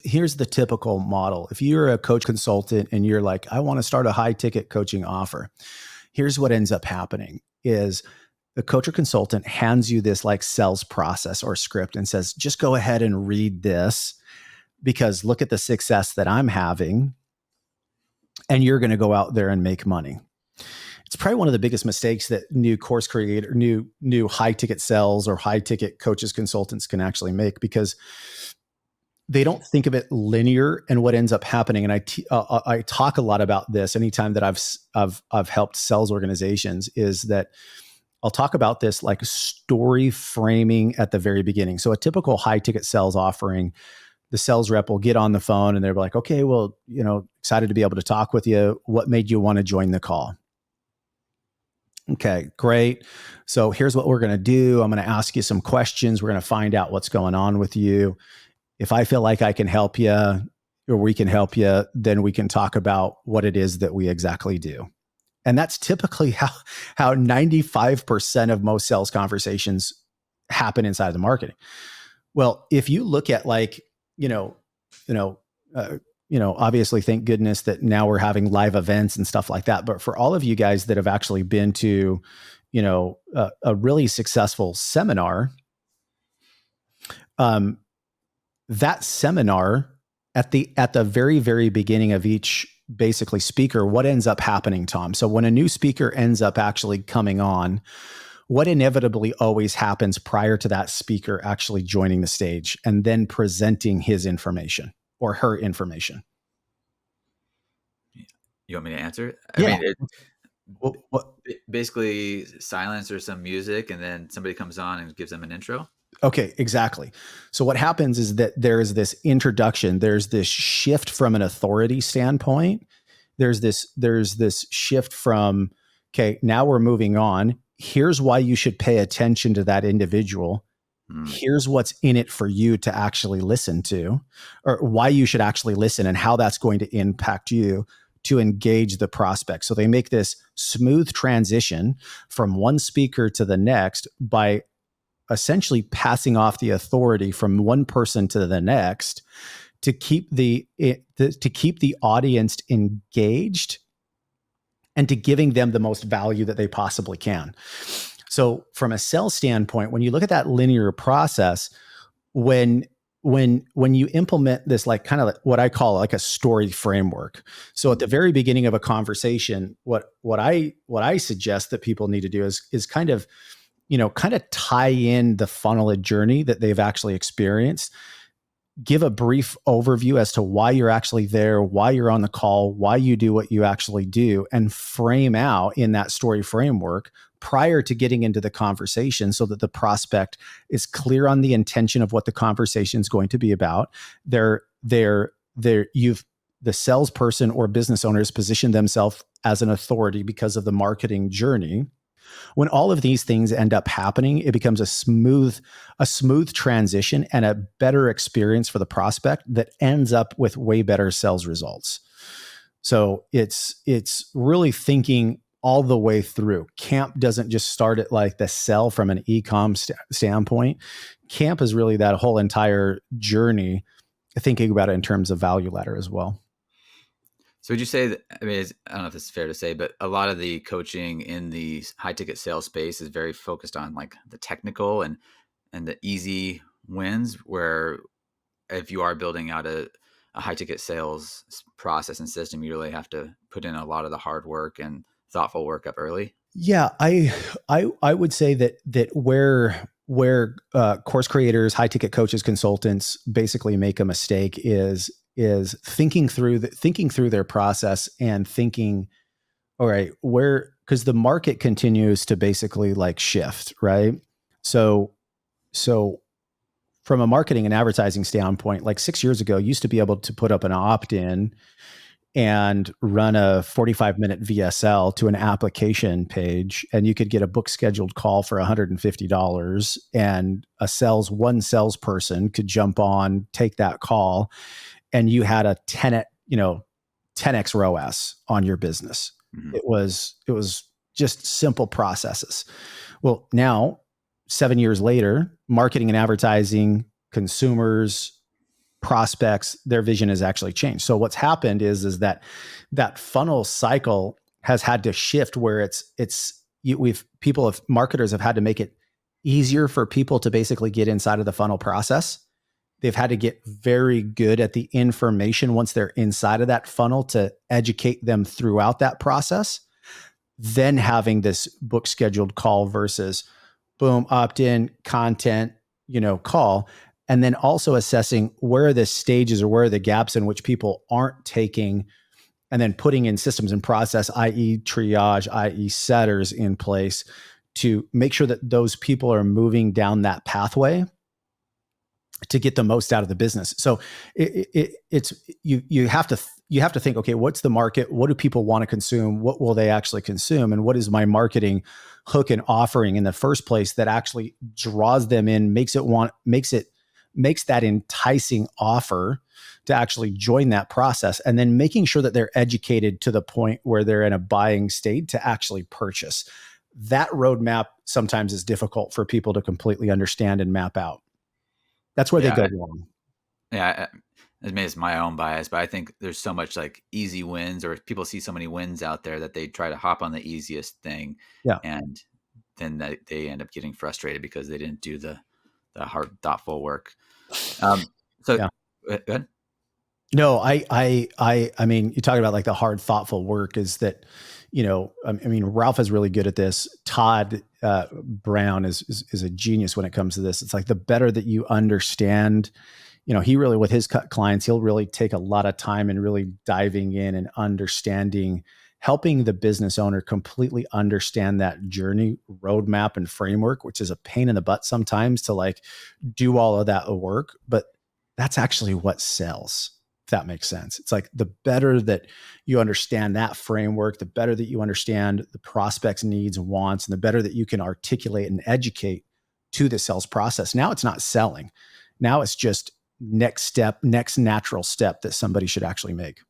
here's the typical model. If you're a coach consultant and you're like, I want to start a high ticket coaching offer, here's what ends up happening is the coach or consultant hands you this like sales process or script and says, just go ahead and read this because look at the success that I'm having and you're going to go out there and make money. It's probably one of the biggest mistakes that new course creator, new high ticket sales or high ticket coaches, consultants can actually make because they don't think of it linear. And what ends up happening, and I talk a lot about this anytime that I've helped sales organizations, is that I'll talk about this like story framing at the very beginning. So a typical high ticket sales offering, the sales rep will get on the phone and they're like, okay, well, excited to be able to talk with you. What made you want to join the call? Okay, great. So here's what we're going to do. I'm going to ask you some questions. We're going to find out what's going on with you. If I feel like I can help you or we can help you, then we can talk about what it is that we exactly do. And that's typically how 95% of most sales conversations happen inside of the marketing. Well, if you look at like, obviously, thank goodness that now we're having live events and stuff like that. But for all of you guys that have actually been to, a really successful seminar, that seminar at the very, very beginning of each basically speaker, what ends up happening, Tom? So when a new speaker ends up actually coming on, what inevitably always happens prior to that speaker actually joining the stage and then presenting his information or her information? You want me to answer? Yeah. Basically silence or some music, and then somebody comes on and gives them an intro. Okay, exactly. So what happens is that there's this introduction, there's this shift from an authority standpoint. There's this shift from, okay, now we're moving on. Here's why you should pay attention to that individual. Here's what's in it for you to actually listen to, or why you should actually listen and how that's going to impact you to engage the prospect. So they make this smooth transition from one speaker to the next by essentially passing off the authority from one person to the next to keep the audience engaged and to giving them the most value that they possibly can. So from a sales standpoint, when you look at that linear process, when you implement this, like kind of like what I call like a story framework. So at the very beginning of a conversation, what I suggest that people need to do is kind of tie in the funnel of journey that they've actually experienced, give a brief overview as to why you're actually there, why you're on the call, why you do what you actually do, and frame out in that story framework prior to getting into the conversation so that the prospect is clear on the intention of what the conversation is going to be about. The salesperson or business owners position themselves as an authority because of the marketing journey. When all of these things end up happening, it becomes a smooth transition and a better experience for the prospect that ends up with way better sales results. So it's really thinking all the way through. Camp doesn't just start at like the sell from an e-com standpoint. Camp is really that whole entire journey, thinking about it in terms of value ladder as well. So would you say that, I don't know if it's fair to say, but a lot of the coaching in the high ticket sales space is very focused on like the technical and the easy wins, where if you are building out a high ticket sales process and system, you really have to put in a lot of the hard work and thoughtful work up early? Yeah, I would say that where course creators, high ticket coaches, consultants basically make a mistake is thinking through their process and thinking, all right, because the market continues to basically like shift, right? So from a marketing and advertising standpoint, like 6 years ago, you used to be able to put up an opt-in and run a 45-minute VSL to an application page, and you could get a book scheduled call for $150, and one salesperson could jump on, take that call, and you had a 10x ROAS on your business. Mm-hmm. It was just simple processes. Well, now 7 years later, marketing and advertising, consumers, prospects, their vision has actually changed. So what's happened is that that funnel cycle has had to shift where marketers have had to make it easier for people to basically get inside of the funnel process. They've had to get very good at the information once they're inside of that funnel to educate them throughout that process. Then having this book scheduled call versus boom, opt in, content, call. And then also assessing where are the stages or where are the gaps in which people aren't taking, and then putting in systems and process, i.e. triage, i.e. setters in place to make sure that those people are moving down that pathway to get the most out of the business. So it's you have to think, okay, what's the market? What do people want to consume? What will they actually consume? And what is my marketing hook and offering in the first place that actually draws them in, makes that enticing offer to actually join that process, and then making sure that they're educated to the point where they're in a buying state to actually purchase. That roadmap sometimes is difficult for people to completely understand and map out. That's where they go wrong. Yeah. Maybe it's my own bias, but I think there's so much like easy wins, or people see so many wins out there that they try to hop on the easiest thing. Yeah. And then they end up getting frustrated because they didn't do the hard, thoughtful work. So yeah. Go ahead. No, I mean, you talk about like the hard, thoughtful work is that, I mean, Ralph is really good at this. Todd Brown is a genius when it comes to this. It's like the better that you understand, he really, with his clients, he'll really take a lot of time and really diving in and understanding, helping the business owner completely understand that journey, roadmap, and framework, which is a pain in the butt sometimes to like do all of that work. But that's actually what sells. If that makes sense. It's like the better that you understand that framework, the better that you understand the prospect's needs and wants, and the better that you can articulate and educate to the sales process. Now it's not selling. Now it's just next natural step that somebody should actually make.